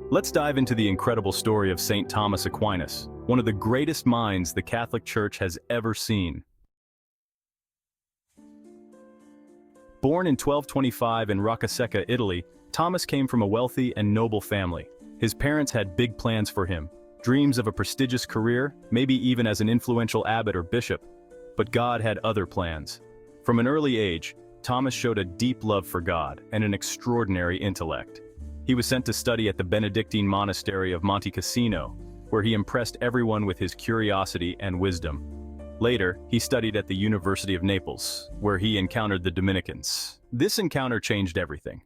Let's dive into the incredible story of St. Thomas Aquinas, one of the greatest minds the Catholic Church has ever seen. Born in 1225 in Roccasecca, Italy, Thomas came from a wealthy and noble family. His parents had big plans for him, dreams of a prestigious career, maybe even as an influential abbot or bishop. But God had other plans. From an early age, Thomas showed a deep love for God and an extraordinary intellect. He was sent to study at the Benedictine monastery of Monte Cassino, where he impressed everyone with his curiosity and wisdom. Later, he studied at the University of Naples, where he encountered the Dominicans. This encounter changed everything.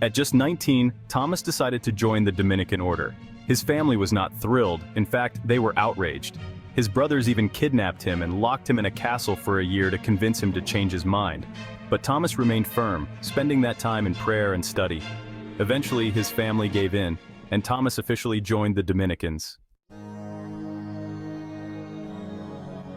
At just 19, Thomas decided to join the Dominican order. His family was not thrilled. In fact, they were outraged. His brothers even kidnapped him and locked him in a castle for a year to convince him to change his mind. But Thomas remained firm, spending that time in prayer and study. Eventually, his family gave in, and Thomas officially joined the Dominicans.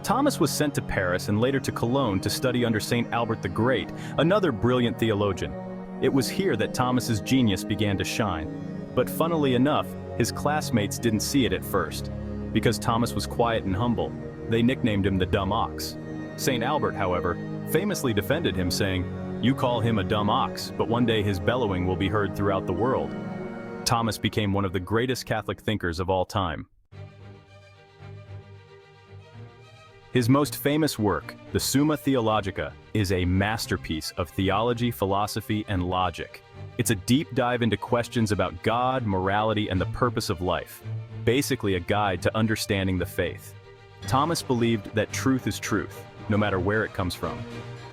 Thomas was sent to Paris and later to Cologne to study under St. Albert the Great, another brilliant theologian. It was here that Thomas's genius began to shine. But funnily enough, his classmates didn't see it at first. Because Thomas was quiet and humble, they nicknamed him the Dumb Ox. St. Albert, however, famously defended him, saying, "You call him a dumb ox, but one day his bellowing will be heard throughout the world." Thomas became one of the greatest Catholic thinkers of all time. His most famous work, the Summa Theologica, is a masterpiece of theology, philosophy, and logic. It's a deep dive into questions about God, morality, and the purpose of life. Basically a guide to understanding the faith. Thomas believed that truth is truth, no matter where it comes from.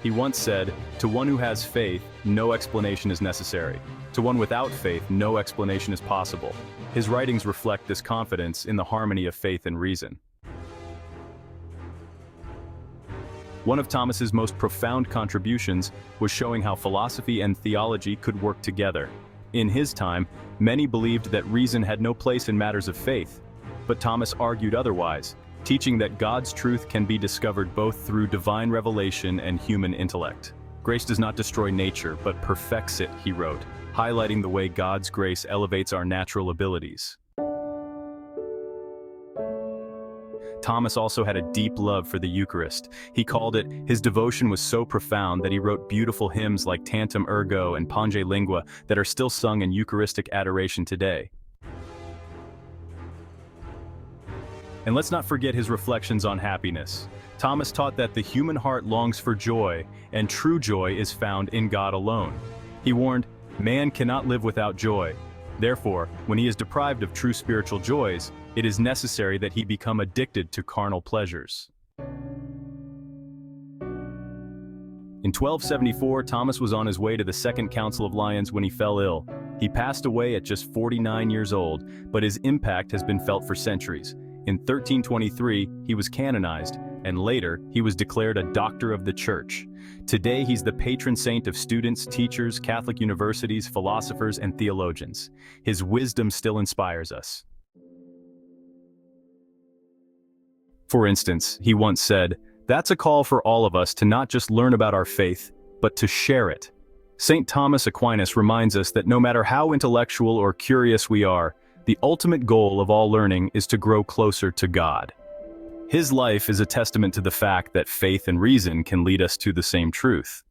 He once said, "To one who has faith, no explanation is necessary. To one without faith, no explanation is possible." His writings reflect this confidence in the harmony of faith and reason. One of Thomas's most profound contributions was showing how philosophy and theology could work together. In his time, many believed that reason had no place in matters of faith, but Thomas argued otherwise, teaching that God's truth can be discovered both through divine revelation and human intellect. "Grace does not destroy nature, but perfects it," he wrote, highlighting the way God's grace elevates our natural abilities. Thomas also had a deep love for the Eucharist. He called it, his devotion was so profound that he wrote beautiful hymns like Tantum Ergo and Pange Lingua that are still sung in Eucharistic adoration today. And let's not forget his reflections on happiness. Thomas taught that the human heart longs for joy, and true joy is found in God alone. He warned, "Man cannot live without joy. Therefore, when he is deprived of true spiritual joys, it is necessary that he become addicted to carnal pleasures." In 1274, Thomas was on his way to the Second Council of Lyons when he fell ill. He passed away at just 49 years old, but his impact has been felt for centuries. In 1323, he was canonized, and later, he was declared a doctor of the Church. Today, he's the patron saint of students, teachers, Catholic universities, philosophers, and theologians. His wisdom still inspires us. For instance, he once said, "That's a call for all of us to not just learn about our faith, but to share it." St. Thomas Aquinas reminds us that no matter how intellectual or curious we are, the ultimate goal of all learning is to grow closer to God. His life is a testament to the fact that faith and reason can lead us to the same truth.